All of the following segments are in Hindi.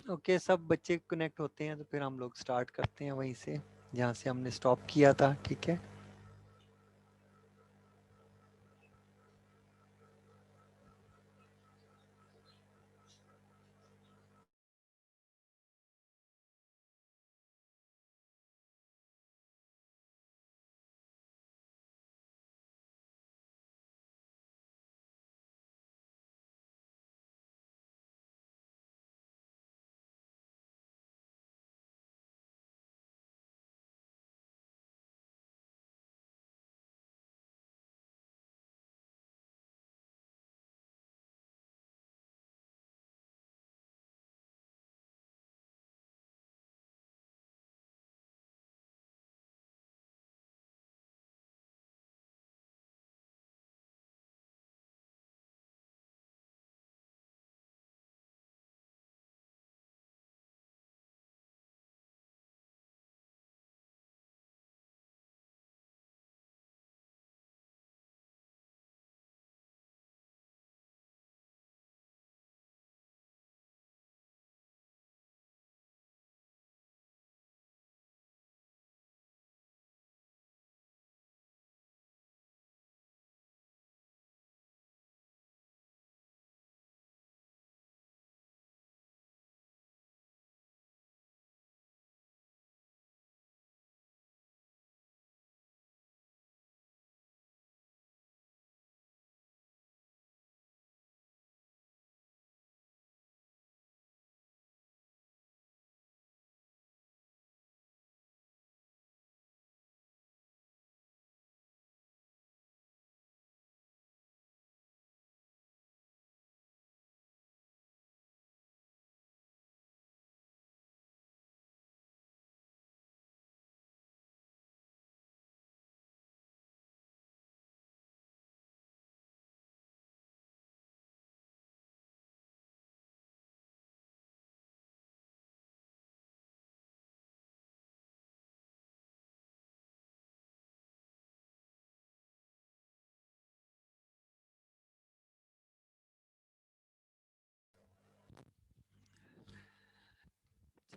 ओके, सब बच्चे कनेक्ट होते हैं तो फिर हम लोग स्टार्ट करते हैं वहीं से जहाँ से हमने स्टॉप किया था। ठीक है,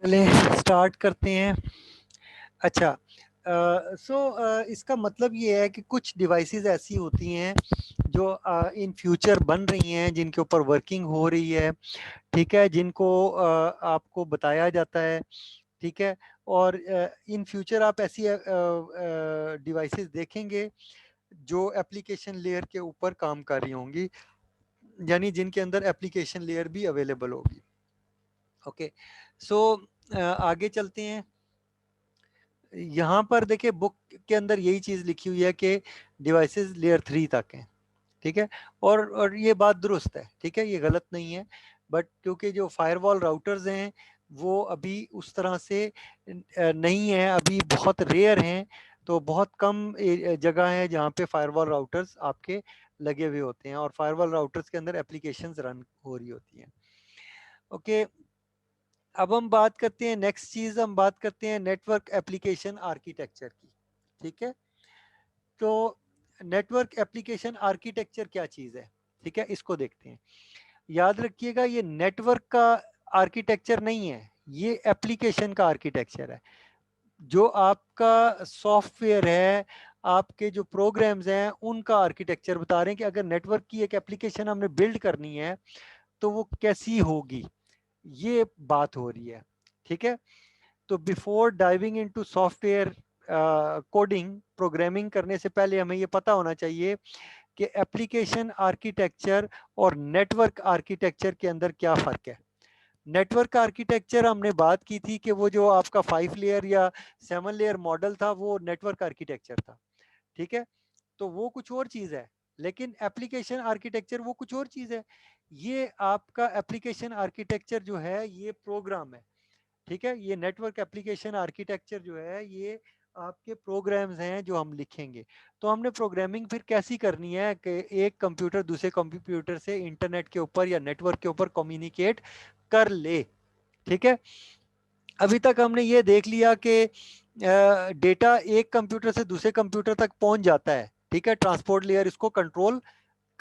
चले स्टार्ट करते हैं। अच्छा, इसका मतलब ये है कि कुछ डिवाइसेस ऐसी होती हैं जो इन फ्यूचर बन रही हैं, जिनके ऊपर वर्किंग हो रही है। ठीक है, जिनको आपको बताया जाता है। ठीक है, और इन फ्यूचर आप ऐसी डिवाइसेस देखेंगे जो एप्लीकेशन लेयर के ऊपर काम कर रही होंगी, यानी जिनके अंदर एप्लीकेशन लेयर भी अवेलेबल होगी। ओके, सो आगे चलते हैं। यहाँ पर देखिए बुक के अंदर यही चीज लिखी हुई है कि डिवाइसेस लेयर 3 तक हैं। ठीक है, और ये बात दुरुस्त है। ठीक है, ये गलत नहीं है, बट क्योंकि जो फायरवॉल राउटर्स हैं वो अभी उस तरह से नहीं है, अभी बहुत रेयर हैं। तो बहुत कम जगह है जहाँ पे फायरवॉल राउटर्स आपके लगे हुए होते हैं, और फायरवॉल राउटर्स के अंदर एप्लीकेशंस रन हो रही होती हैं। ओके, अब हम बात करते हैं, नेक्स्ट चीज हम बात करते हैं नेटवर्क एप्लीकेशन आर्किटेक्चर की। ठीक है, तो नेटवर्क एप्लीकेशन आर्किटेक्चर क्या चीज है? ठीक है, इसको देखते हैं। याद रखिएगा, ये नेटवर्क का आर्किटेक्चर नहीं है, ये एप्लीकेशन का आर्किटेक्चर है। जो आपका सॉफ्टवेयर है, आपके जो प्रोग्राम्स हैं, उनका आर्किटेक्चर बता रहे हैं कि अगर नेटवर्क की एक एप्लीकेशन हमने बिल्ड करनी है तो वो कैसी होगी, ये बात हो रही है। ठीक है, तो before diving into software coding, programming करने से पहले हमें ये पता होना चाहिए कि एप्लीकेशन आर्किटेक्चर और नेटवर्क आर्किटेक्चर के अंदर क्या फर्क है। नेटवर्क आर्किटेक्चर हमने बात की थी कि वो जो आपका 5 लेयर या 7 लेयर मॉडल था वो नेटवर्क आर्किटेक्चर था। ठीक है, तो वो कुछ और चीज है, लेकिन एप्लीकेशन आर्किटेक्चर वो कुछ और चीज है। ये आपका एप्लीकेशन आर्किटेक्चर जो है ये प्रोग्राम है। ठीक है, ये नेटवर्क एप्लीकेशन आर्किटेक्चर जो है ये आपके प्रोग्राम्स हैं जो हम लिखेंगे। तो हमने प्रोग्रामिंग फिर कैसी करनी है कि एक कंप्यूटर दूसरे कंप्यूटर से इंटरनेट के ऊपर या नेटवर्क के ऊपर कम्युनिकेट कर ले। ठीक है, अभी तक हमने ये देख लिया कि डेटा एक कंप्यूटर से दूसरे कंप्यूटर तक पहुंच जाता है। ठीक है, ट्रांसपोर्ट लेयर इसको कंट्रोल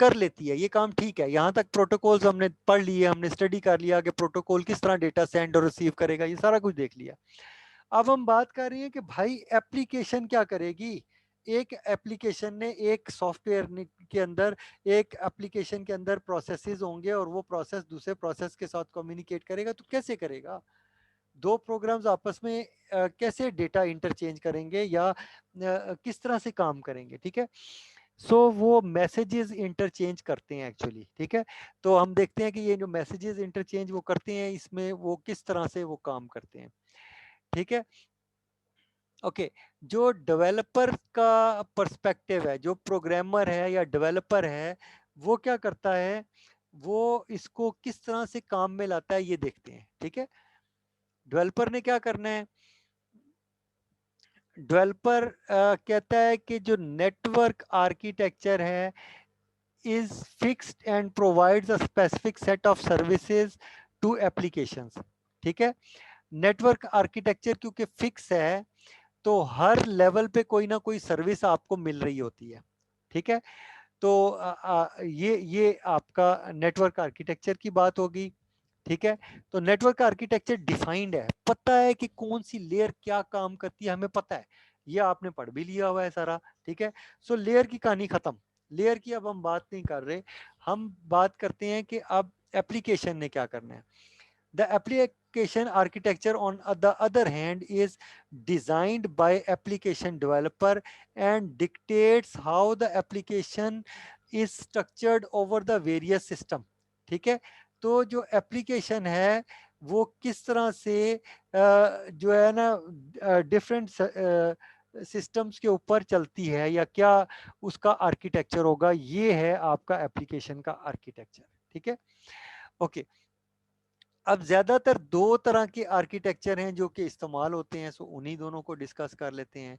कर लेती है, ये काम ठीक है। यहाँ तक प्रोटोकॉल्स हमने पढ़ लिए, हमने स्टडी कर लिया कि प्रोटोकॉल किस तरह डेटा सेंड और रिसीव करेगा, ये सारा कुछ देख लिया। अब हम बात कर रहे हैं कि भाई एप्लीकेशन क्या करेगी। एक एप्लीकेशन ने एक सॉफ्टवेयर के अंदर, एक एप्लीकेशन के अंदर प्रोसेसेस होंगे और वो प्रोसेस दूसरे प्रोसेस के साथ कम्युनिकेट करेगा, तो कैसे करेगा? दो प्रोग्राम्स आपस में कैसे डेटा इंटरचेंज करेंगे या किस तरह से काम करेंगे, ठीक है। सो वो मैसेजेस इंटरचेंज करते हैं एक्चुअली, ठीक है। तो हम देखते हैं कि ये जो मैसेजेस इंटरचेंज वो करते हैं, इसमें वो किस तरह से वो काम करते हैं, ठीक है। ओके, जो डेवलपर का पर्सपेक्टिव है, जो प्रोग्रामर है या डेवलपर है, वो क्या करता है, वो इसको किस तरह से काम में लाता है, ये देखते हैं, ठीक है। डेवलपर ने क्या करना है, डेवलपर कहता है कि जो नेटवर्क आर्किटेक्चर है is fixed and provides a specific set of services to applications, ठीक है। नेटवर्क आर्किटेक्चर क्योंकि फिक्स है, तो हर लेवल पे कोई ना कोई सर्विस आपको मिल रही होती है, ठीक है। तो ये आपका नेटवर्क आर्किटेक्चर की बात होगी, ठीक है। तो नेटवर्क आर्किटेक्चर डिफाइंड है, पता है कि कौन सी लेयर क्या काम करती है, हमें पता है, ये आपने पढ़ भी लिया हुआ है सारा, ठीक है। सो लेयर की कहानी खत्म, लेयर की अब हम बात नहीं कर रहे। हम बात करते हैं कि अब एप्लीकेशन ने क्या करना है। The application architecture, on the other hand, is designed by application developer and dictates how the application is structured over the various system, ठीक है। तो जो एप्लीकेशन है वो किस तरह से जो है ना डिफरेंट सिस्टम्स के ऊपर चलती है या क्या उसका आर्किटेक्चर होगा, ये है आपका एप्लीकेशन का आर्किटेक्चर, ठीक है। ओके, अब ज्यादातर दो तरह के आर्किटेक्चर हैं जो कि इस्तेमाल होते हैं, सो उन्हीं दोनों को डिस्कस कर लेते हैं।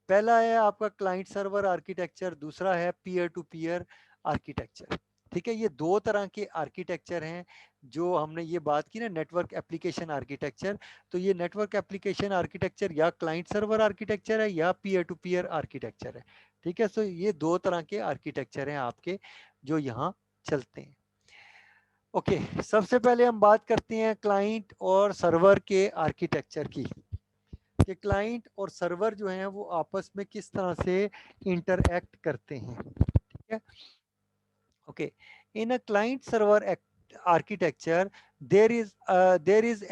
पहला है आपका क्लाइंट सर्वर आर्किटेक्चर, दूसरा है पीयर टू पीयर आर्किटेक्चर, ठीक है। ये दो तरह के आर्किटेक्चर हैं। जो हमने ये बात की ना नेटवर्क एप्लीकेशन आर्किटेक्चर, तो ये नेटवर्क एप्लीकेशन आर्किटेक्चर या क्लाइंट सर्वर आर्किटेक्चर है या पीयर टू पीयर आर्किटेक्चर है, ठीक है। सो ये दो तरह के आर्किटेक्चर हैं आपके जो यहाँ चलते हैं। ओके, सबसे पहले हम बात करते हैं क्लाइंट और सर्वर के आर्किटेक्चर की, कि क्लाइंट और सर्वर जो हैं वो आपस में किस तरह से इंटरएक्ट करते हैं, ठीक है। Okay, in a client server architecture there is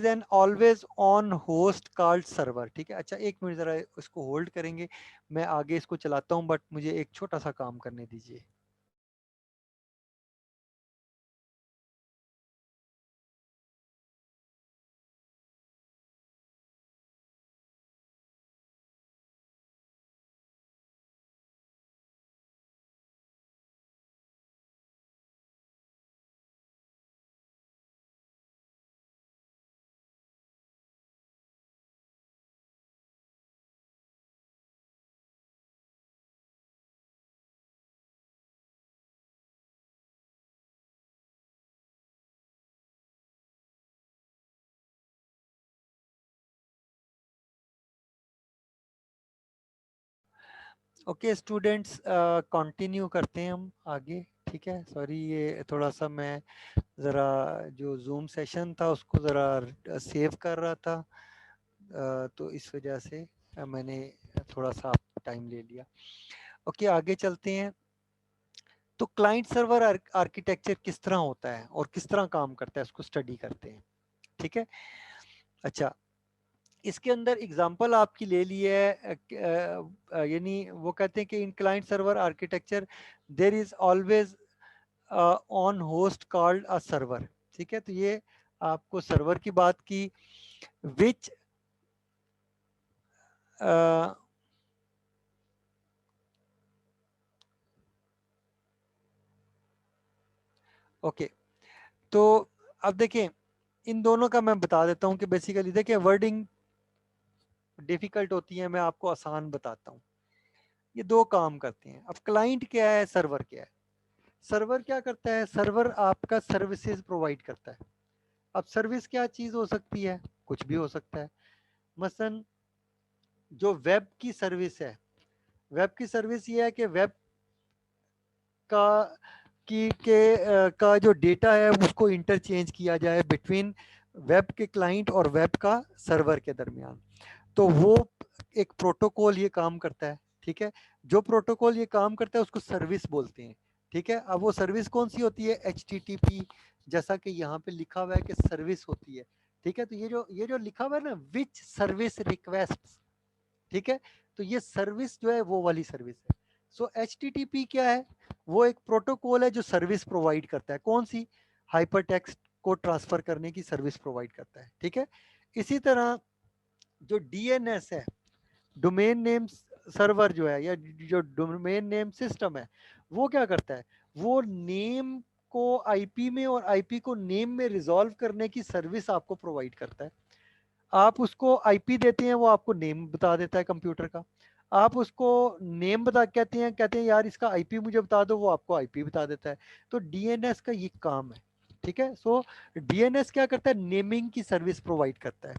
an always on host called server, ठीक है। अच्छा, एक मिनट जरा इसको होल्ड करेंगे, मैं आगे इसको चलाता हूँ, बट मुझे एक छोटा सा काम करने दीजिए। ओके स्टूडेंट्स, कंटिन्यू करते हैं हम आगे, ठीक है। सॉरी, ये थोड़ा सा मैं ज़रा जो जूम सेशन था उसको ज़रा सेव कर रहा था, तो इस वजह से मैंने थोड़ा सा टाइम ले लिया। ओके, आगे चलते हैं। तो क्लाइंट सर्वर आर्किटेक्चर किस तरह होता है और किस तरह काम करता है, उसको स्टडी करते हैं, ठीक है। अच्छा, इसके अंदर एग्जांपल आपकी ले ली है, यानी वो कहते हैं कि in client server architecture there is always on host called a server, ठीक है। तो ये आपको सर्वर की बात की, विच ओके। तो अब देखें, इन दोनों का मैं बता देता हूं कि बेसिकली देखिए वर्डिंग डिफिकल्ट होती है, मैं आपको आसान बताता हूं। ये दो काम करते हैं। अब क्लाइंट क्या है, सर्वर क्या है। सर्वर क्या करता है, सर्वर आपका सर्विसेज प्रोवाइड करता है। अब सर्विस क्या चीज हो सकती है, कुछ भी हो सकता है। मसलन जो वेब की सर्विस है, वेब की सर्विस ये है कि वेब का का जो डेटा है उसको इंटरचेंज किया जाए बिटवीन वेब के क्लाइंट और वेब का सर्वर के दरमियान। तो वो एक प्रोटोकॉल ये काम करता है, ठीक है। जो प्रोटोकॉल ये काम करता है उसको सर्विस बोलते हैं, ठीक है। अब वो सर्विस कौन सी होती है? HTTP, जैसा कि यहाँ पे लिखा हुआ है कि सर्विस होती है, ठीक है। तो ये जो लिखा हुआ है ना, विच सर्विस रिक्वेस्ट, ठीक है। तो ये सर्विस जो है वो वाली सर्विस है। सो HTTP क्या है? वो एक प्रोटोकॉल है जो सर्विस प्रोवाइड करता है। कौन सी? हाइपर टेक्स्ट को ट्रांसफर करने की सर्विस प्रोवाइड करता है, ठीक है। इसी तरह जो DNS है, डोमेन नेम सर्वर जो है, या जो डोमेन नेम सिस्टम है, वो क्या करता है? वो नेम को आईपी में और आईपी को नेम में रिजॉल्व करने की सर्विस आपको प्रोवाइड करता है। आप उसको आईपी देते हैं, वो आपको नेम बता देता है कंप्यूटर का। आप उसको नेम बता कहते हैं यार इसका आईपी मुझे बता दो, वो आपको आईपी बता देता है। तो डीएनएस का ये काम है, ठीक है। सो डीएनएस क्या करता है? नेमिंग की सर्विस प्रोवाइड करता है।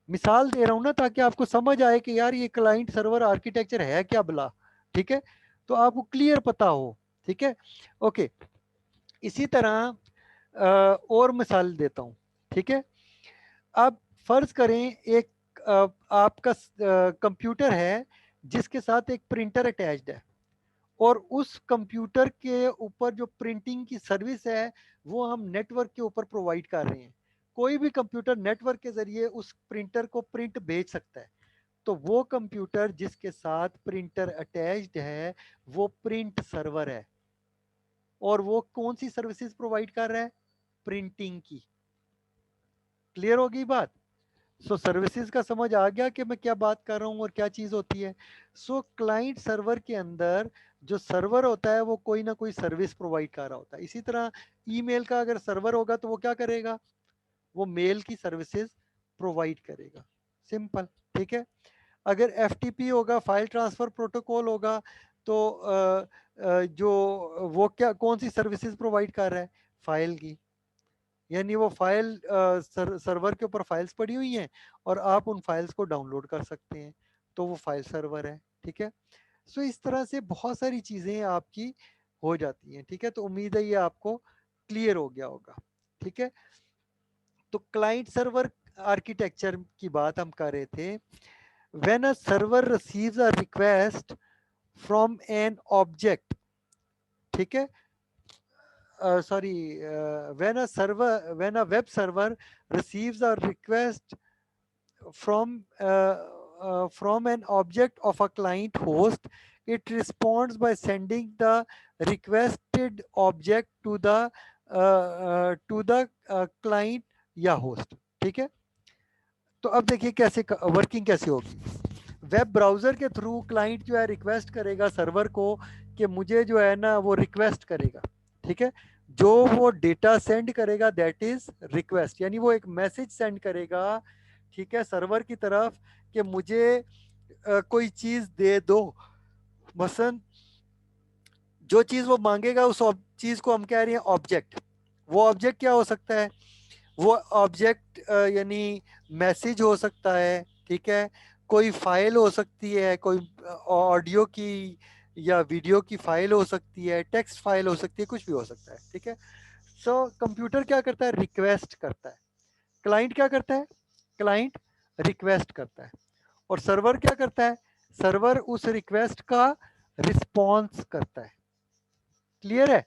मिसाल दे रहा हूं ना ताकि आपको समझ आए कि यार ये क्लाइंट सर्वर आर्किटेक्चर है क्या भला, ठीक है। तो आपको क्लियर पता हो, ठीक है। ओके, इसी तरह और मिसाल देता हूं, ठीक है। अब फर्ज करें एक आपका कंप्यूटर है जिसके साथ एक प्रिंटर अटैच्ड है, और उस कंप्यूटर के ऊपर जो प्रिंटिंग की सर्विस है वो हम नेटवर्क के ऊपर प्रोवाइड कर रहे हैं। कोई भी कंप्यूटर नेटवर्क के जरिए उस प्रिंटर को प्रिंट भेज सकता है। तो वो कंप्यूटर जिसके साथ प्रिंटर अटैच्ड है वो प्रिंट सर्वर है, और वो कौन सी सर्विसेज प्रोवाइड कर रहा है? प्रिंटिंग की। क्लियर होगी बात? सो सर्विसेज का समझ आ गया कि मैं क्या बात कर रहा हूँ और क्या चीज होती है। सो क्लाइंट सर्वर के अंदर जो सर्वर होता है वो कोई ना कोई सर्विस प्रोवाइड कर रहा होता है। इसी तरह ईमेल का अगर सर्वर होगा तो वो क्या करेगा? वो मेल की सर्विसेज प्रोवाइड करेगा। सिंपल, ठीक है। अगर एफटीपी होगा, फाइल ट्रांसफर प्रोटोकॉल होगा, तो जो वो क्या कौन सी सर्विसेज प्रोवाइड कर रहा है? फाइल की। यानी वो फाइल सर्वर के ऊपर फाइल्स पड़ी हुई हैं और आप उन फाइल्स को डाउनलोड कर सकते हैं, तो वो फाइल सर्वर है, ठीक है। सो इस तरह से बहुत सारी चीज़ें आपकी हो जाती हैं, ठीक है। तो उम्मीद है ये आपको क्लियर हो गया होगा, ठीक है। तो क्लाइंट सर्वर आर्किटेक्चर की बात हम कर रहे थे। When a server receives a request from an object, ठीक है। sorry, when a web server receives a request from an object of a client host, it responds by sending the requested object to the client या host, ठीक है। तो अब देखिए कैसे वर्किंग कैसे होगी। वेब ब्राउजर के थ्रू क्लाइंट जो है रिक्वेस्ट करेगा सर्वर को कि मुझे जो है ना वो रिक्वेस्ट करेगा, ठीक है। जो वो डेटा सेंड करेगा दैट इज रिक्वेस्ट, यानी वो एक मैसेज सेंड करेगा, ठीक है, सर्वर की तरफ कि मुझे कोई चीज दे दो। मसलन जो चीज वो मांगेगा उस चीज को हम कह रहे हैं ऑब्जेक्ट। वो ऑब्जेक्ट क्या हो सकता है? वो ऑब्जेक्ट यानी मैसेज हो सकता है, ठीक है। कोई फाइल हो सकती है, कोई ऑडियो की या वीडियो की फाइल हो सकती है, टेक्स्ट फाइल हो सकती है, कुछ भी हो सकता है, ठीक है। सो कंप्यूटर क्या करता है? रिक्वेस्ट करता है। क्लाइंट क्या करता है? क्लाइंट रिक्वेस्ट करता है। और सर्वर क्या करता है? सर्वर उस रिक्वेस्ट का रिस्पॉन्स करता है। क्लियर है?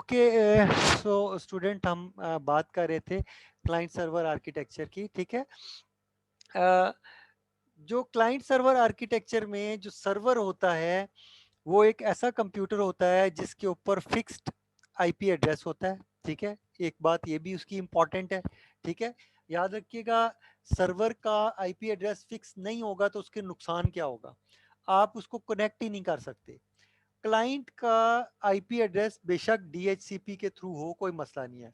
ओके, सो स्टूडेंट हम बात कर रहे थे क्लाइंट सर्वर आर्किटेक्चर की, ठीक है। जो क्लाइंट सर्वर आर्किटेक्चर में जो सर्वर होता है वो एक ऐसा कंप्यूटर होता है जिसके ऊपर फिक्स्ड आईपी एड्रेस होता है, ठीक है। एक बात ये भी उसकी इंपॉर्टेंट है, ठीक है। याद रखिएगा, सर्वर का आईपी एड्रेस फिक्स नहीं होगा तो उसके नुकसान क्या होगा, आप उसको कनेक्ट ही नहीं कर सकते। क्लाइंट का आईपी एड्रेस बेशक डीएचसीपी के थ्रू हो, कोई मसला नहीं है।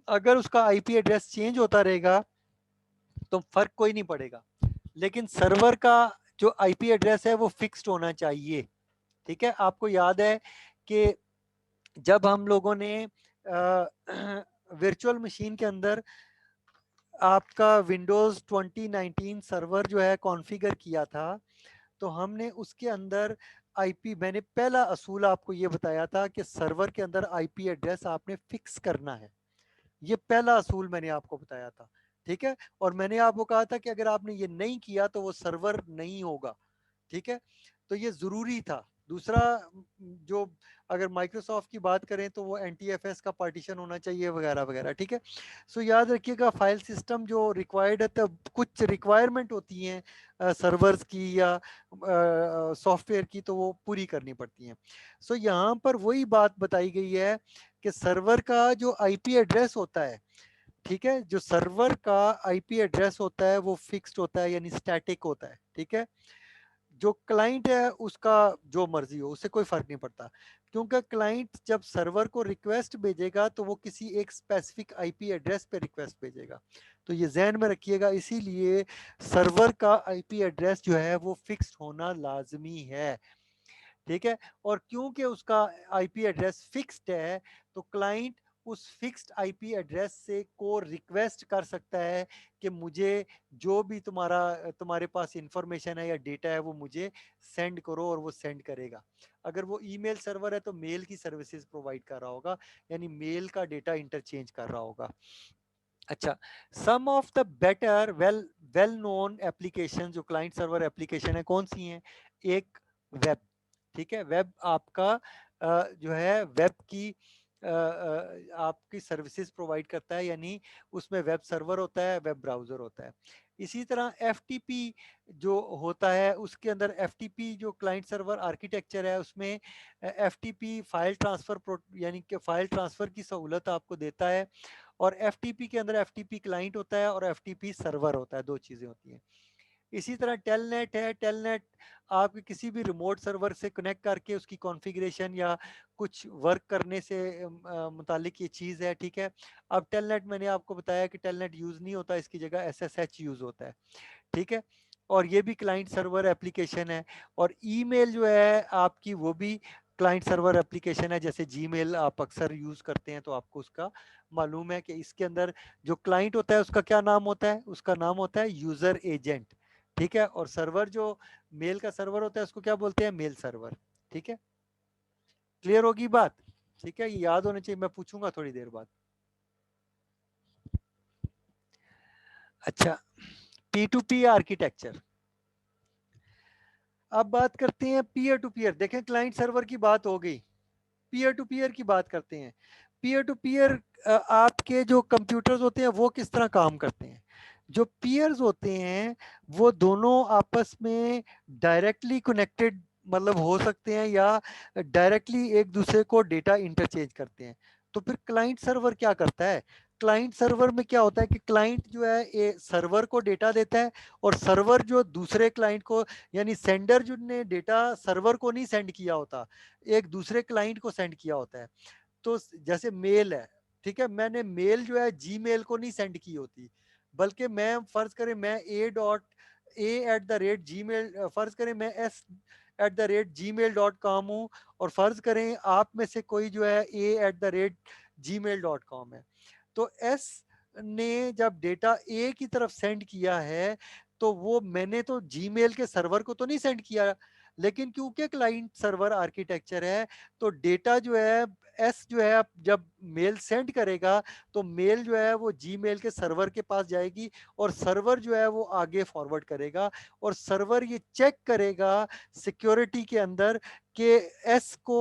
अगर उसका आईपी एड्रेस चेंज होता रहेगा तो फर्क कोई नहीं पड़ेगा, लेकिन सर्वर का जो आईपी एड्रेस है वो फिक्स्ड होना चाहिए, ठीक है। आपको याद है कि जब हम लोगों ने वर्चुअल मशीन के अंदर आपका विंडोज 2019 सर्वर जो है कॉन्फ़िगर किया था, तो हमने उसके अंदर आईपी, मैंने पहला असूल आपको ये बताया था कि सर्वर के अंदर आईपी एड्रेस आपने फिक्स करना है। ये पहला असूल मैंने आपको बताया था, ठीक है। और मैंने आपको कहा था कि अगर आपने ये नहीं किया तो वो सर्वर नहीं होगा, ठीक है। तो ये ज़रूरी था। दूसरा, जो अगर माइक्रोसॉफ्ट की बात करें तो वो एनटीएफएस का पार्टीशन होना चाहिए वगैरह वगैरह, ठीक है। सो याद रखिएगा, फाइल सिस्टम जो रिक्वायर्ड है, तब कुछ रिक्वायरमेंट होती हैं सर्वर्स की या सॉफ्टवेयर की, तो वो पूरी करनी पड़ती हैं। सो यहाँ पर वही बात बताई गई है कि सर्वर का जो आईपी एड्रेस होता है, ठीक है, जो सर्वर का आईपी एड्रेस होता है वो फिक्स्ड होता है, यानी स्टैटिक होता है, ठीक है। जो क्लाइंट है उसका जो मर्जी हो, उससे कोई फर्क नहीं पड़ता, क्योंकि क्लाइंट जब सर्वर को रिक्वेस्ट भेजेगा तो वो किसी एक स्पेसिफिक आईपी एड्रेस पे रिक्वेस्ट भेजेगा। तो ये जहन में रखिएगा, इसीलिए सर्वर का आईपी एड्रेस जो है वो फिक्स्ड होना लाजमी है, ठीक है। और क्योंकि उसका आईपी एड्रेस फिक्स्ड है तो क्लाइंट उस फिक्स्ड आईपी एड्रेस से को रिक्वेस्ट कर सकता है कि मुझे जो भी तुम्हारे पास इंफॉर्मेशन है या डेटा है वो मुझे सेंड करो, और वो सेंड करेगा। अगर वो ईमेल सर्वर है तो मेल की सर्विसेज प्रोवाइड कर रहा होगा, यानी मेल का डेटा इंटरचेंज कर रहा होगा। अच्छा, some of the better well well known application जो क्लाइंट सर्वर एप्लीकेशन है कौन सी हैं? एक वेब, ठीक है। वेब आपका जो है वेब की आपकी सर्विसेज प्रोवाइड करता है, यानी उसमें वेब सर्वर होता है, वेब ब्राउज़र होता है। इसी तरह एफटीपी जो होता है, उसके अंदर एफटीपी जो क्लाइंट सर्वर आर्किटेक्चर है उसमें एफटीपी फाइल ट्रांसफ़र यानी कि फाइल ट्रांसफ़र की सहूलत आपको देता है। और एफटीपी के अंदर एफटीपी क्लाइंट होता है और एफटीपी सर्वर होता है, दो चीज़ें होती हैं। इसी तरह टेलनेट है, टेलनेट आप किसी भी रिमोट सर्वर से कनेक्ट करके उसकी कॉन्फ़िगरेशन या कुछ वर्क करने से मुतालिक ये चीज़ है, ठीक है। अब टेलनेट मैंने आपको बताया कि टेलनेट यूज़ नहीं होता, इसकी जगह एसएसएच यूज़ होता है, ठीक है। और ये भी क्लाइंट सर्वर एप्लीकेशन है। और ईमेल जो है आपकी वो भी क्लाइंट सर्वर एप्लीकेशन है, जैसे जीमेल आप अक्सर यूज़ करते हैं तो आपको उसका मालूम है कि इसके अंदर जो क्लाइंट होता है उसका क्या नाम होता है, उसका नाम होता है यूज़र एजेंट, ठीक है। और सर्वर जो मेल का सर्वर होता है उसको क्या बोलते हैं? मेल सर्वर, ठीक है। क्लियर होगी बात? ठीक है, ये याद होना चाहिए, मैं पूछूंगा थोड़ी देर बाद। अच्छा, पी टू पी आर्किटेक्चर। अब बात करते हैं पीयर टू पीयर। देखें, क्लाइंट सर्वर की बात हो गई, पीयर टू पीयर की बात करते हैं। पीयर टू पीयर आपके जो कंप्यूटर्स होते हैं वो किस तरह काम करते हैं? जो पीयर्स होते हैं वो दोनों आपस में डायरेक्टली कनेक्टेड मतलब हो सकते हैं, या डायरेक्टली एक दूसरे को डेटा इंटरचेंज करते हैं। तो फिर क्लाइंट सर्वर क्या करता है? क्लाइंट सर्वर में क्या होता है कि क्लाइंट जो है ये सर्वर को डेटा देता है, और सर्वर जो दूसरे क्लाइंट को, यानी सेंडर जो ने डेटा सर्वर को नहीं सेंड किया होता, एक दूसरे क्लाइंट को सेंड किया होता है। तो जैसे मेल है, ठीक है, मैंने मेल जो है जीमेल को नहीं सेंड की होती, बल्कि मैं फर्ज करें मैं a.a@gmail, फर्ज करें मैं s@gmail.com हूँ, और फर्ज करें आप में से कोई जो है a@gmail.com है। तो एस ने जब डेटा ए की तरफ सेंड किया है तो वो मैंने तो जीमेल के सर्वर को तो नहीं सेंड किया, लेकिन क्योंकि क्लाइंट सर्वर आर्किटेक्चर है तो डेटा जो है एस जो है जब मेल सेंड करेगा तो मेल जो है वो जीमेल के सर्वर के पास जाएगी और सर्वर जो है वो आगे फॉरवर्ड करेगा और सर्वर ये चेक करेगा सिक्योरिटी के अंदर कि एस को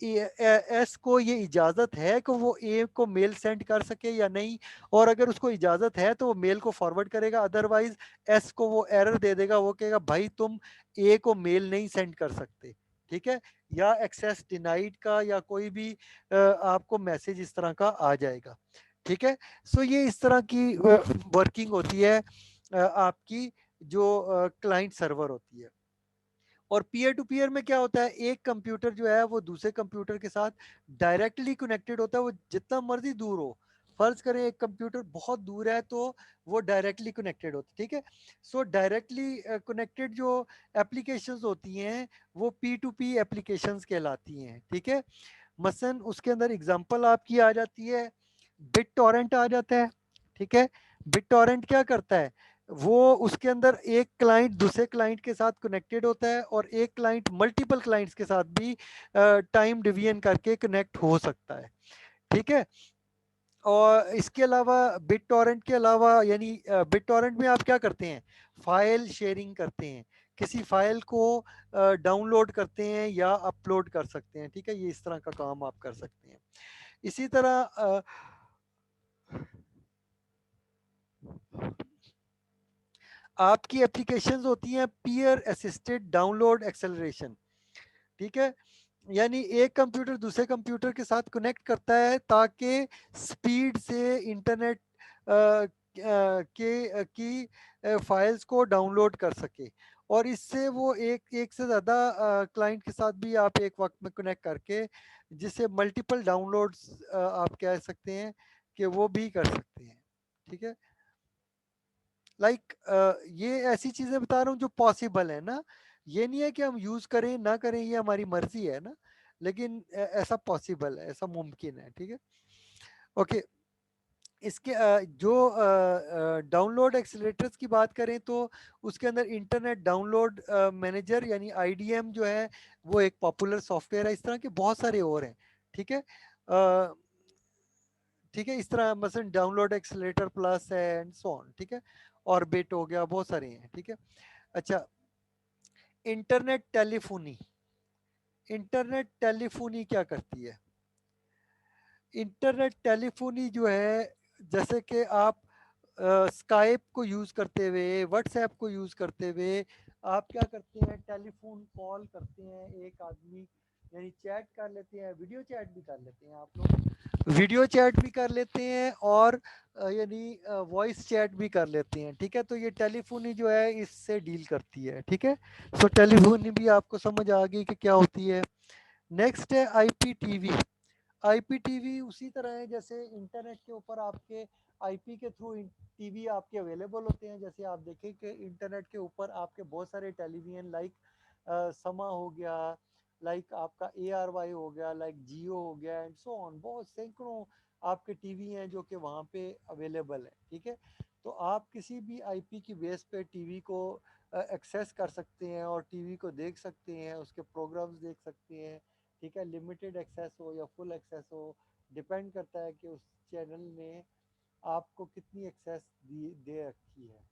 एस को ये इजाज़त है कि वो ए को मेल सेंड कर सके या नहीं, और अगर उसको इजाज़त है तो वो मेल को फॉरवर्ड करेगा, अदरवाइज एस को वो एरर दे देगा, वो कहेगा भाई तुम ए को मेल नहीं सेंड कर सकते। ठीक है, या एक्सेस डिनाइड का या कोई भी आपको मैसेज इस तरह का आ जाएगा। ठीक है, सो ये इस तरह की वर्किंग होती है आपकी जो क्लाइंट सर्वर होती है। और पीयर टू पीयर में क्या होता है, एक कंप्यूटर जो है वो दूसरे कंप्यूटर के साथ डायरेक्टली कनेक्टेड होता है, वो जितना मर्जी दूर हो। फर्ज करें एक कंप्यूटर बहुत दूर है तो वो डायरेक्टली कनेक्टेड होता है। ठीक है, सो डायरेक्टली कनेक्टेड जो एप्लीकेशंस होती हैं वो पी टू पी एप्लीकेशंस कहलाती हैं। ठीक है, मसलन उसके अंदर एग्जांपल आपकी आ जाती है, बिट टॉरेंट आ जाता है। ठीक है, बिट टॉरेंट क्या करता है, वो उसके अंदर एक क्लाइंट दूसरे क्लाइंट के साथ कनेक्टेड होता है और एक क्लाइंट मल्टीपल क्लाइंट्स के साथ भी टाइम डिवीजन करके कनेक्ट हो सकता है। ठीक है, और इसके अलावा बिट टॉरेंट के अलावा यानी बिट टॉरेंट में आप क्या करते हैं, फाइल शेयरिंग करते हैं, किसी फाइल को डाउनलोड करते हैं या अपलोड कर सकते हैं। ठीक है, ये इस तरह का काम आप कर सकते हैं। इसी तरह आपकी एप्लीकेशंस होती हैं पीयर असिस्टेड डाउनलोड एक्सेलरेशन। ठीक है, यानी एक कंप्यूटर दूसरे कंप्यूटर के साथ कनेक्ट करता है ताकि स्पीड से इंटरनेट के की फाइल्स को डाउनलोड कर सके, और इससे वो एक एक से ज़्यादा क्लाइंट के साथ भी आप एक वक्त में कनेक्ट करके जिससे मल्टीपल डाउनलोड्स आप कह सकते हैं कि वो भी कर सकते हैं। ठीक है, लाइक ये ऐसी चीजें बता रहा हूँ जो पॉसिबल है ना, ये नहीं है कि हम यूज करें ना करें, ये हमारी मर्जी है ना, लेकिन ऐसा पॉसिबल है, ऐसा मुमकिन है। ठीक है, ओके। इसके जो डाउनलोड एक्सीलरेटर्स की बात करें तो उसके अंदर इंटरनेट डाउनलोड मैनेजर यानी आईडीएम जो है वो एक पॉपुलर सॉफ्टवेयर है, इस तरह के बहुत सारे और हैं। ठीक है, ठीक है, इस तरह मसलन डाउनलोड एक्सीलरेटर प्लस है एंड सो ऑन। ठीक है, ऑर्बिट हो गया, बहुत सारे हैं। ठीक है, अच्छा, इंटरनेट टेलीफोनी, इंटरनेट टेलीफोनी क्या करती है, इंटरनेट टेलीफोनी जो है जैसे कि आप स्काइप को यूज़ करते हुए व्हाट्सएप को यूज़ करते हुए आप क्या करते हैं, टेलीफोन कॉल करते हैं एक आदमी, यानी चैट कर लेते हैं, वीडियो चैट भी कर लेते हैं आप लोग, वीडियो चैट भी कर लेते हैं और यानी वॉइस चैट भी कर लेते हैं। ठीक है, तो ये टेलीफोनी जो है इससे डील करती है। ठीक है, सो टेलीफोनी भी आपको समझ आ गई कि क्या होती है। नेक्स्ट है आईपीटीवी। आईपीटीवी उसी तरह है जैसे इंटरनेट के ऊपर आपके आईपी के थ्रू टीवी आपके अवेलेबल होते हैं। जैसे आप देखें कि इंटरनेट के ऊपर आपके बहुत सारे टेलीविजन लाइक समा हो गया, लाइक आपका ARY हो गया, लाइक जियो हो गया एंड सो ऑन, बहुत सैकड़ों आपके टीवी हैं जो कि वहाँ पे अवेलेबल है। ठीक है, तो आप किसी भी आईपी की बेस पे टीवी को एक्सेस कर सकते हैं और टीवी को देख सकते हैं, उसके प्रोग्राम्स देख सकते हैं। ठीक है, लिमिटेड एक्सेस हो या फुल एक्सेस हो, डिपेंड करता है कि उस चैनल ने आपको कितनी एक्सेस दे रखी है।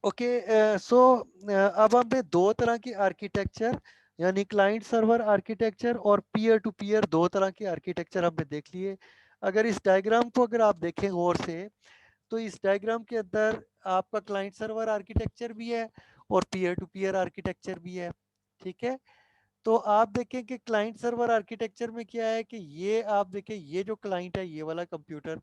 ओके, सो अब हमें दो तरह की आर्किटेक्चर यानी क्लाइंट सर्वर आर्किटेक्चर और पीयर टू पीयर दो तरह के आर्किटेक्चर हमने देख लिए। अगर इस डायग्राम को अगर आप देखें गौर से तो इस डायग्राम के अंदर आपका क्लाइंट सर्वर आर्किटेक्चर भी है और पीयर टू पीयर आर्किटेक्चर भी है। ठीक है, तो आप देखें कि क्लाइंट सर्वर आर्किटेक्चर में क्या है कि ये आप देखें, ये जो क्लाइंट है ये वाला कंप्यूटर,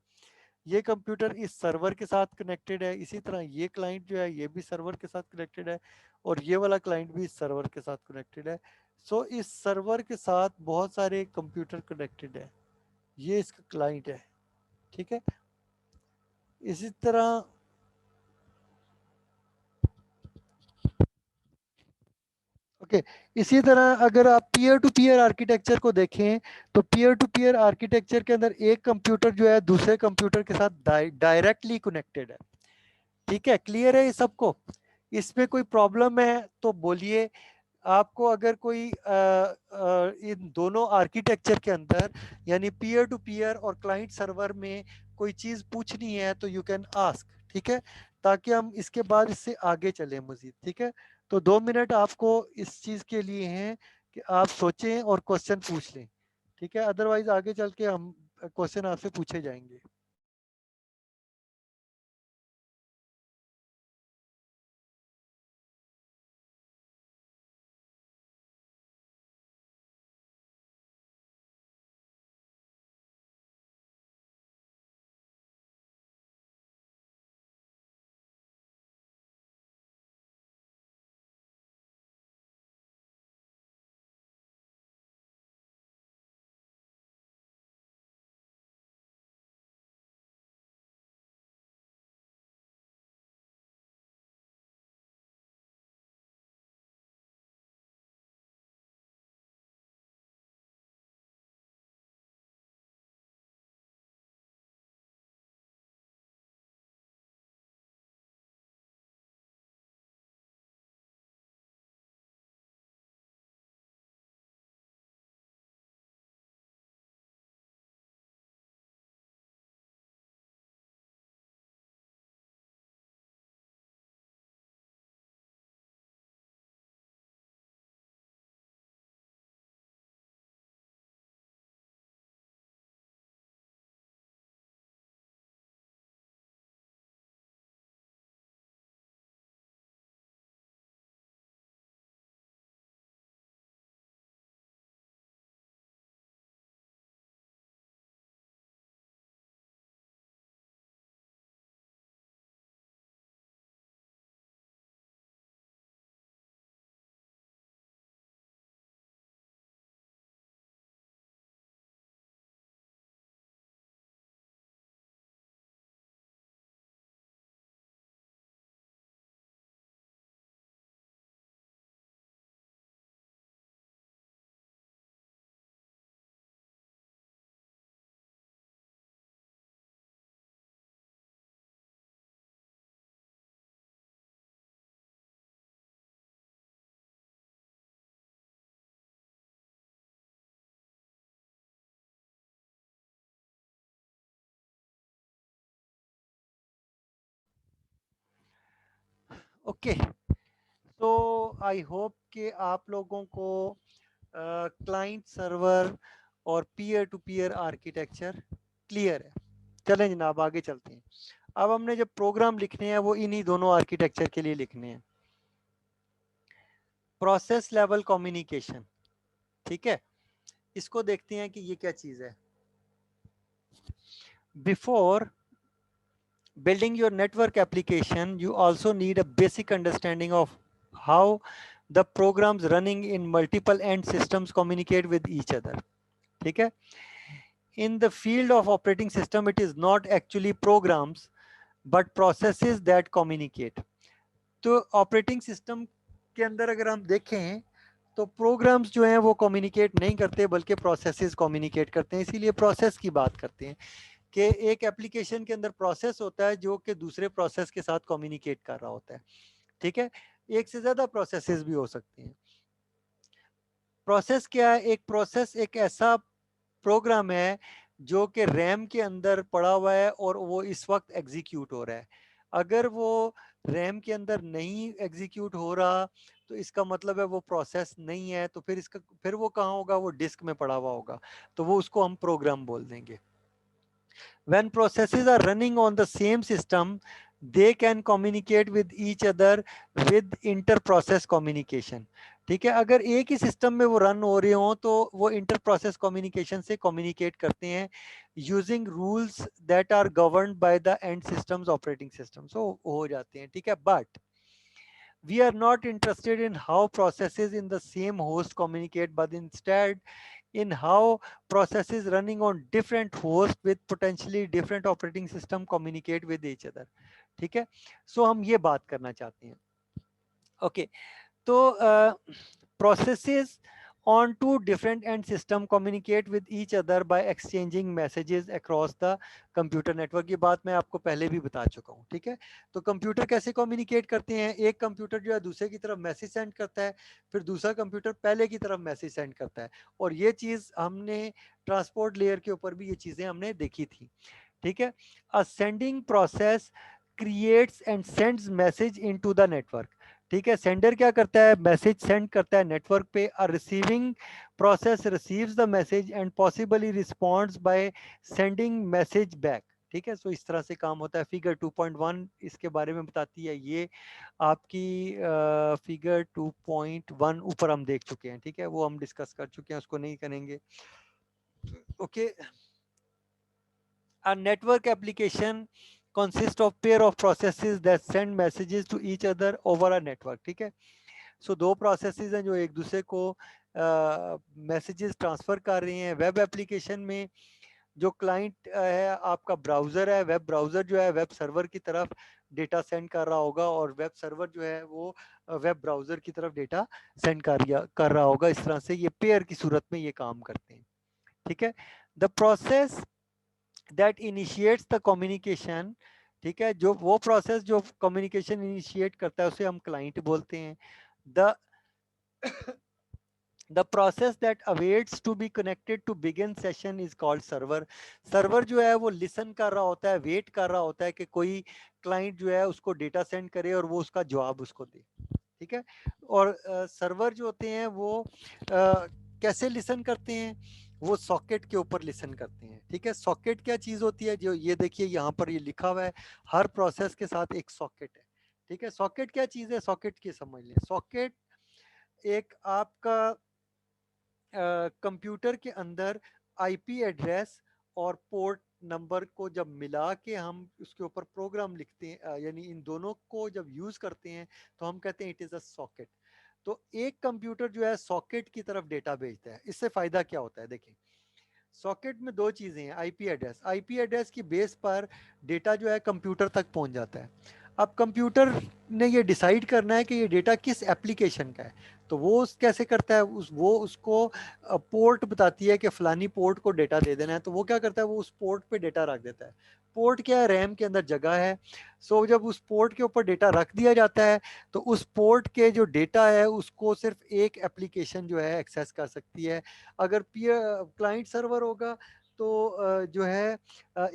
ये कंप्यूटर इस सर्वर के साथ कनेक्टेड है, इसी तरह ये क्लाइंट जो है ये भी सर्वर के साथ कनेक्टेड है और ये वाला क्लाइंट भी इस सर्वर के साथ कनेक्टेड है। सो इस सर्वर के साथ बहुत सारे कंप्यूटर कनेक्टेड है, ये इसका क्लाइंट है। ठीक है, इसी तरह ओके, इसी तरह अगर आप पीयर टू पीयर आर्किटेक्चर को देखें तो पीयर टू पीयर आर्किटेक्चर के अंदर एक कंप्यूटर जो है दूसरे कंप्यूटर के साथ डायरेक्टली कनेक्टेड है। ठीक है, क्लियर है ये सबको? इसमें कोई प्रॉब्लम है तो बोलिए। आपको अगर कोई इन दोनों आर्किटेक्चर के अंदर यानी पीयर टू पीयर और क्लाइंट सर्वर में कोई चीज पूछनी है तो यू कैन आस्क। ठीक है, ताकि हम इसके बाद इससे आगे चले मजीद। ठीक है, तो 2 मिनट आपको इस चीज के लिए हैं कि आप सोचें और क्वेश्चन पूछ लें। ठीक है, अदरवाइज आगे चल के हम क्वेश्चन आपसे पूछे जाएंगे। ओके, तो आई होप कि आप लोगों को क्लाइंट सर्वर और peer to peer architecture clear है। चलें जनाब, आगे चलते हैं। अब हमने जब प्रोग्राम लिखने हैं वो इन्हीं दोनों आर्किटेक्चर के लिए लिखने हैं। प्रोसेस लेवल कम्युनिकेशन, ठीक है, इसको देखते हैं कि ये क्या चीज है। Before building your network application, you also need a basic understanding of how the programs running in multiple end systems communicate with each other. ठीक है, in the field of operating system it is not actually programs but processes that communicate. तो ऑपरेटिंग सिस्टम के अंदर अगर हम देखें तो प्रोग्राम्स जो हैं वो कम्युनिकेट नहीं करते बल्कि प्रोसेसेस कम्युनिकेट करते हैं, इसीलिए प्रोसेस की बात करते हैं कि एक एप्लीकेशन के अंदर प्रोसेस होता है जो कि दूसरे प्रोसेस के साथ कम्युनिकेट कर रहा होता है। ठीक है, एक से ज्यादा प्रोसेसेस भी हो सकती हैं। प्रोसेस क्या है? एक प्रोसेस एक ऐसा प्रोग्राम है जो कि रैम के अंदर पड़ा हुआ है और वो इस वक्त एग्जीक्यूट हो रहा है। अगर वो रैम के अंदर नहीं एग्जीक्यूट हो रहा तो इसका मतलब है वो प्रोसेस नहीं है, तो फिर वो कहाँ होगा? वो डिस्क में पड़ा हुआ होगा, तो वो उसको हम प्रोग्राम बोल देंगे। When processes are running on the same system, they can communicate with each other with inter-process communication. ठीक है, अगर एक ही सिस्टम में वो रन हो रहे हो तो वो इंटर प्रोसेस कम्युनिकेशन से कम्युनिकेट करते हैं using rules that are governed by the end systems operating systems, हो जाते हैं। ठीक है, but we are not interested in how processes in the same host communicate, but instead in how processes running on different hosts with potentially different operating system communicate with each other. ठीक है, सो हम ये बात करना चाहते हैं। ओके, तो processes on two different end system communicate with each other by exchanging messages across the computer network. ये बात मैं आपको पहले भी बता चुका हूँ, ठीक है। तो कंप्यूटर कैसे कम्युनिकेट करते हैं, एक कंप्यूटर जो है दूसरे की तरफ मैसेज सेंड करता है, फिर दूसरा कंप्यूटर पहले की तरफ मैसेज सेंड करता है, और ये चीज हमने ट्रांसपोर्ट लेयर के ऊपर भी ये चीजें हमने देखी थी, ठीक है। A sending process creates and sends message into the network, ठीक है। सेंडर क्या करता है, मैसेज सेंड करता है नेटवर्क पे। A receiving process receives the message and possibly responds by sending message back, ठीक है। सो इस तरह से काम होता है। फिगर 2.1 इसके बारे में बताती है। ये आपकी फिगर 2.1 ऊपर हम देख चुके हैं, ठीक है, वो हम डिस्कस कर चुके हैं, उसको नहीं करेंगे, okay. A network application consists of pair of processes that send messages to each other over a network, ठीक है। सो दो प्रोसेसेस हैं जो एक दूसरे को मैसेजेस ट्रांसफर कर रही हैं। वेब एप्लीकेशन में जो क्लाइंट है आपका ब्राउज़र है, वेब ब्राउज़र जो है वेब सर्वर की तरफ डेटा सेंड कर रहा होगा, और वेब सर्वर जो है वो वेब ब्राउज़र की तरफ डेटा सेंड कर रहा होगा। इस तरह से ये पेयर की सूरत में ये काम करते हैं, ठीक है। The process that initiates the communication, ठीक है, जो वो प्रोसेस जो कम्युनिकेशन इनिशिएट करता है उसे हम क्लाइंट बोलते हैं। The the process that awaits to be connected to begin session is called server. Server जो है वो लिसन कर रहा होता है, वेट कर रहा होता है कि कोई क्लाइंट जो है उसको डेटा सेंड करे और वो उसका जवाब उसको दे, ठीक है। और सर्वर जो होते हैं वो कैसे लिसन करते हैं, वो सॉकेट के ऊपर लिसन करते हैं, ठीक है। सॉकेट क्या चीज होती है, जो ये देखिए यहाँ पर ये लिखा हुआ है, हर प्रोसेस के साथ एक सॉकेट है, ठीक है। सॉकेट क्या चीज है, सॉकेट की समझ लें। सॉकेट एक आपका कंप्यूटर के अंदर आईपी एड्रेस और पोर्ट नंबर को जब मिला के हम उसके ऊपर प्रोग्राम लिखते हैं, यानी इन दोनों को जब यूज करते हैं तो हम कहते हैं इट इज अ सॉकेट। तो एक कंप्यूटर जो है सॉकेट की तरफ डेटा भेजता है। इससे फायदा क्या होता है, देखिए सॉकेट में दो चीजें हैं, आईपी एड्रेस, आईपी एड्रेस की बेस पर डेटा जो है कंप्यूटर तक पहुंच जाता है। अब कंप्यूटर ने ये डिसाइड करना है कि ये डेटा किस एप्लीकेशन का है, तो वो कैसे करता है, वो उसको पोर्ट बताती है कि फलानी पोर्ट को डेटा दे देना है, तो वो क्या करता है, वो उस पोर्ट पे डेटा रख देता है। पोर्ट क्या है, रैम के अंदर जगह है। सो जब उस पोर्ट के ऊपर डेटा रख दिया जाता है तो उस पोर्ट के जो डेटा है उसको सिर्फ एक एप्लीकेशन जो है एक्सेस कर सकती है। अगर क्लाइंट सर्वर होगा तो जो है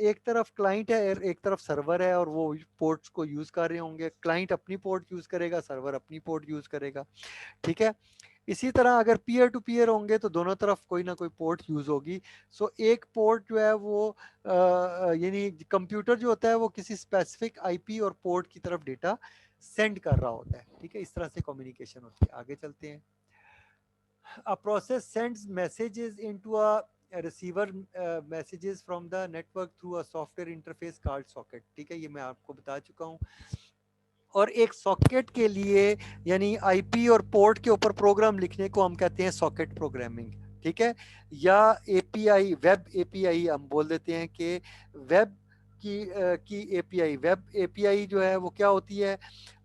एक तरफ क्लाइंट है और एक तरफ सर्वर है, और वो पोर्ट्स को यूज कर रहे होंगे। क्लाइंट अपनी पोर्ट यूज करेगा, सर्वर अपनी पोर्ट यूज करेगा, ठीक है। इसी तरह अगर पीयर टू पीयर होंगे तो दोनों तरफ कोई ना कोई पोर्ट यूज होगी। सो एक पोर्ट जो है वो यानी कंप्यूटर जो होता है वो किसी स्पेसिफिक आईपी और पोर्ट की तरफ डेटा सेंड कर रहा होता है, ठीक है। इस तरह से कम्युनिकेशन होती है। आगे चलते हैं। A process sends messages into a receiver messages from the network through a software interface called socket, ठीक है, ये मैं आपको बता चुका हूँ। और एक सॉकेट के लिए यानी आईपी और पोर्ट के ऊपर प्रोग्राम लिखने को हम कहते हैं सॉकेट प्रोग्रामिंग, ठीक है। या एपीआई, वेब एपीआई हम बोल देते हैं कि वेब की एपीआई, वेब एपीआई जो है वो क्या होती है,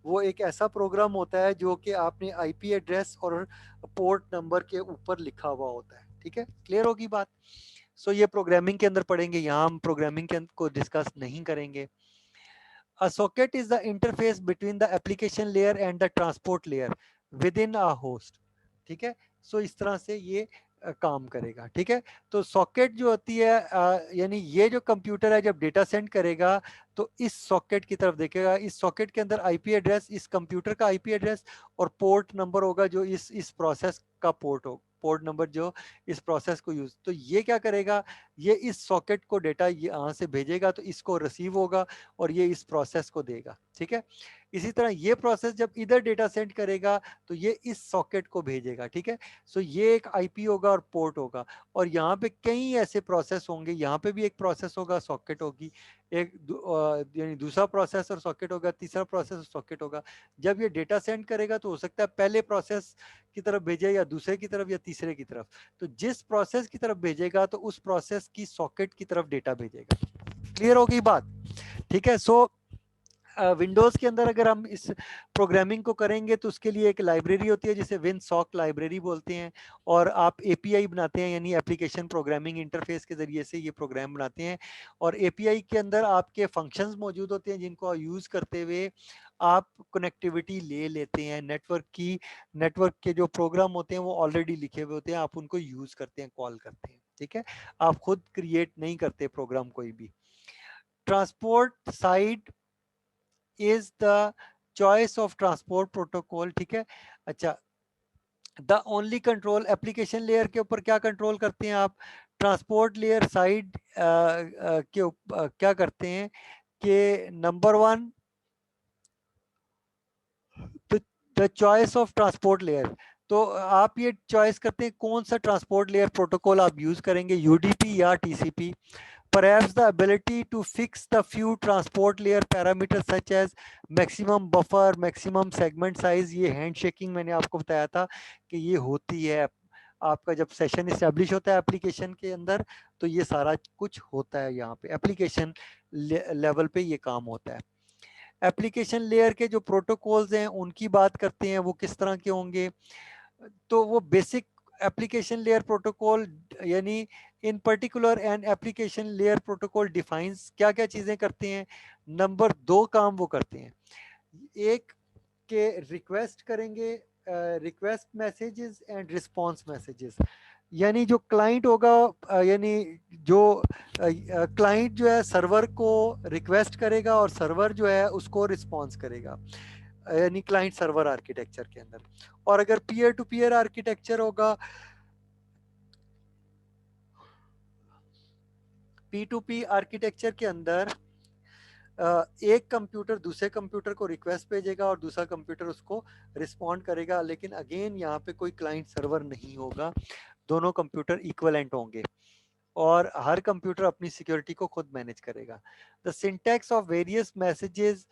वो एक ऐसा प्रोग्राम होता है जो कि आपने आईपी एड्रेस और पोर्ट नंबर के ऊपर लिखा हुआ होता है, ठीक है। क्लियर होगी बात। सो ये प्रोग्रामिंग के अंदर पढ़ेंगे, यहाँ हम प्रोग्रामिंग के को डिस्कस नहीं करेंगे। A socket is the interface between the application layer and the transport layer within a host, ठीक है। सो इस तरह से ये काम करेगा, ठीक है। तो सॉकेट जो होती है यानी ये जो कंप्यूटर है जब डेटा सेंड करेगा तो इस सॉकेट की तरफ देखेगा। इस सॉकेट के अंदर आईपी एड्रेस, इस कंप्यूटर का आईपी एड्रेस और पोर्ट नंबर होगा जो इस प्रोसेस का पोर्ट नंबर जो इस प्रोसेस को यूज, तो ये क्या करेगा, ये इस सॉकेट को डेटा यहाँ से भेजेगा तो इसको रिसीव होगा और ये इस प्रोसेस को देगा, ठीक है। इसी तरह ये प्रोसेस जब इधर डेटा सेंड करेगा तो ये इस सॉकेट को भेजेगा, ठीक है। सो ये एक आईपी होगा और पोर्ट होगा, और यहाँ पे कई ऐसे प्रोसेस होंगे, यहाँ पे भी एक प्रोसेस होगा, सॉकेट होगी, एक यानी दूसरा प्रोसेस और सॉकेट होगा, तीसरा प्रोसेस और सॉकेट होगा। जब ये डेटा सेंड करेगा तो हो सकता है पहले प्रोसेस की तरफ भेजे या दूसरे की तरफ या तीसरे की तरफ, तो जिस प्रोसेस की तरफ भेजेगा तो उस प्रोसेस की सॉकेट की तरफ डेटा भेजेगा। क्लियर हो गई बात, ठीक है। सो विंडोज के अंदर अगर हम इस प्रोग्रामिंग को करेंगे तो उसके लिए एक लाइब्रेरी होती है जिसे विनसॉक लाइब्रेरी बोलते हैं, और आप एपीआई बनाते हैं, यानी एप्लीकेशन प्रोग्रामिंग इंटरफेस के जरिए से ये प्रोग्राम बनाते हैं, और एपीआई के अंदर आपके फंक्शंस मौजूद होते हैं जिनको यूज करते हुए आप कनेक्टिविटी ले लेते हैं नेटवर्क की। नेटवर्क के जो प्रोग्राम होते हैं वो ऑलरेडी लिखे हुए होते हैं, आप उनको यूज करते हैं, कॉल करते हैं, ठीक है। आप खुद क्रिएट नहीं करते प्रोग्राम कोई भी। Transport side is the choice of transport protocol, ठीक है। अच्छा, the only control application layer के ऊपर क्या कंट्रोल करते हैं आप? ट्रांसपोर्ट लेयर साइड क्या करते हैं कि number one, the choice of transport layer. तो आप ये चॉइस करते हैं कौन सा ट्रांसपोर्ट लेयर प्रोटोकॉल आप यूज करेंगे, यूडीपी या TCP. Perhaps the ability to fix the few transport layer parameters such as maximum buffer, maximum segment size, ये हैंडशेकिंग मैंने आपको बताया था कि ये होती है आपका जब सेशन इस्टेब्लिश होता है एप्लीकेशन के अंदर, तो ये सारा कुछ होता है यहाँ पे एप्लीकेशन लेवल पे ये काम होता है। एप्लीकेशन लेयर के जो प्रोटोकॉल्स हैं उनकी बात करते हैं, वो किस तरह के होंगे। तो वो बेसिक एप्लीकेशन लेयर प्रोटोकॉल, यानी इन particular an application layer protocol defines क्या क्या चीजें करते हैं। नंबर दो काम वो करते हैं, एक के रिक्वेस्ट करेंगे, request messages and response messages. यानी जो क्लाइंट होगा, यानी जो क्लाइंट जो है सर्वर को रिक्वेस्ट करेगा और सर्वर जो है उसको रिस्पांस करेगा, यानी क्लाइंट सर्वर आर्किटेक्चर के अंदर। और अगर पीयर टू पीयर आर्किटेक्चर होगा, पी टू पी आर्किटेक्चर के अंदर एक कंप्यूटर दूसरे कंप्यूटर को रिक्वेस्ट भेजेगा और दूसरा कंप्यूटर उसको रिस्पॉन्ड करेगा, लेकिन अगेन यहाँ पे कोई क्लाइंट सर्वर नहीं होगा, दोनों कंप्यूटर इक्वलेंट होंगे और हर कंप्यूटर अपनी सिक्योरिटी को खुद मैनेज करेगा। The syntax of various messages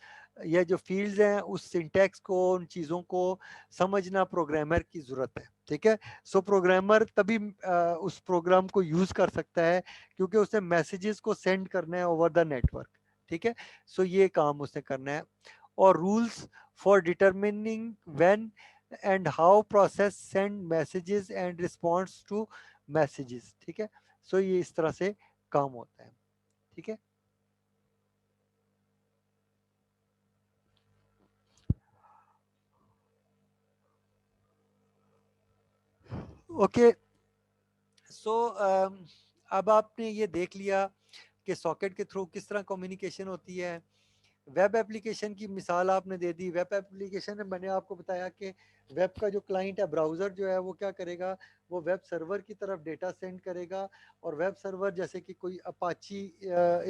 या जो फील्ड्स हैं उस सिंटैक्स को, उन चीज़ों को समझना प्रोग्रामर की ज़रूरत है, ठीक है। सो प्रोग्रामर तभी उस प्रोग्राम को यूज़ कर सकता है क्योंकि उसे मैसेजेस को सेंड करना है ओवर द नेटवर्क, ठीक है। सो ये काम उसे करना है। और rules for determining when and how process send messages and response to messages, ठीक है। सो ये इस तरह से काम होता है, ठीक है। ओके, सो अब आपने ये देख लिया कि सॉकेट के थ्रू किस तरह कम्युनिकेशन होती है। वेब एप्लीकेशन की मिसाल आपने दे दी। वेब एप्लीकेशन में मैंने आपको बताया कि वेब का जो क्लाइंट है, ब्राउज़र जो है वो क्या करेगा, वो वेब सर्वर की तरफ डेटा सेंड करेगा। और वेब सर्वर जैसे कि कोई अपाची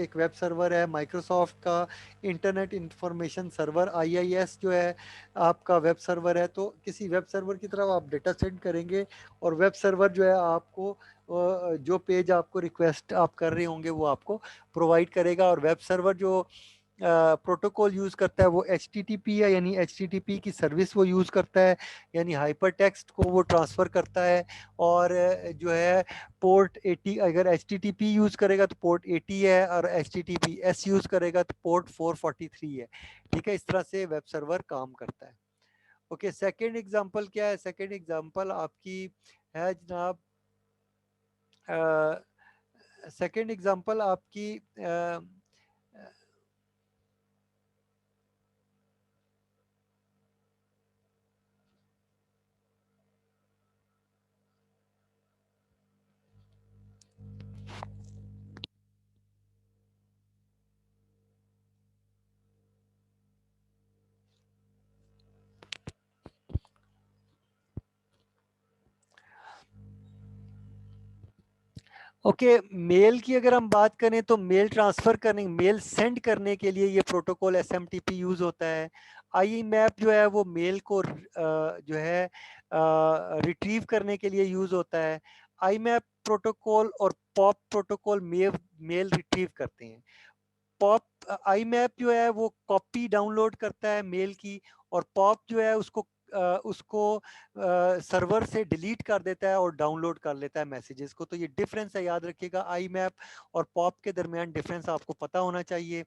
एक वेब सर्वर है, माइक्रोसॉफ्ट का इंटरनेट इंफॉर्मेशन सर्वर IIS जो है आपका वेब सर्वर है, तो किसी वेब सर्वर की तरफ आप डेटा सेंड करेंगे और वेब सर्वर जो है आपको जो पेज आपको रिक्वेस्ट आप कर रहे होंगे वो आपको प्रोवाइड करेगा। और वेब सर्वर जो प्रोटोकॉल यूज़ करता है वो HTTP है, यानी HTTP की सर्विस वो यूज़ करता है, यानी हाइपर टेक्स्ट को वो ट्रांसफ़र करता है। और जो है पोर्ट 80, अगर HTTP यूज़ करेगा तो पोर्ट 80 है, और HTTPS यूज़ करेगा तो पोर्ट 443 है, ठीक है। इस तरह से वेब सर्वर काम करता है। ओके, सेकेंड एग्जांपल क्या है? सेकेंड एग्जांपल आपकी है जनाब, सेकेंड एग्जांपल आपकी ओके, मेल की अगर हम बात करें तो मेल ट्रांसफर करने, मेल सेंड करने के लिए ये प्रोटोकॉल SMTP यूज होता है। IMAP जो है वो मेल को जो है रिट्रीव करने के लिए यूज होता है। IMAP प्रोटोकॉल और पॉप प्रोटोकॉल मेल रिट्रीव करते हैं। पॉप IMAP जो है वो कॉपी डाउनलोड करता है मेल की, और पॉप जो है उसको सर्वर से डिलीट कर देता है और डाउनलोड कर लेता है मैसेजेस को। तो ये डिफरेंस है, याद रखिएगा। IMAP और पॉप के दरमियान डिफरेंस आपको पता होना चाहिए।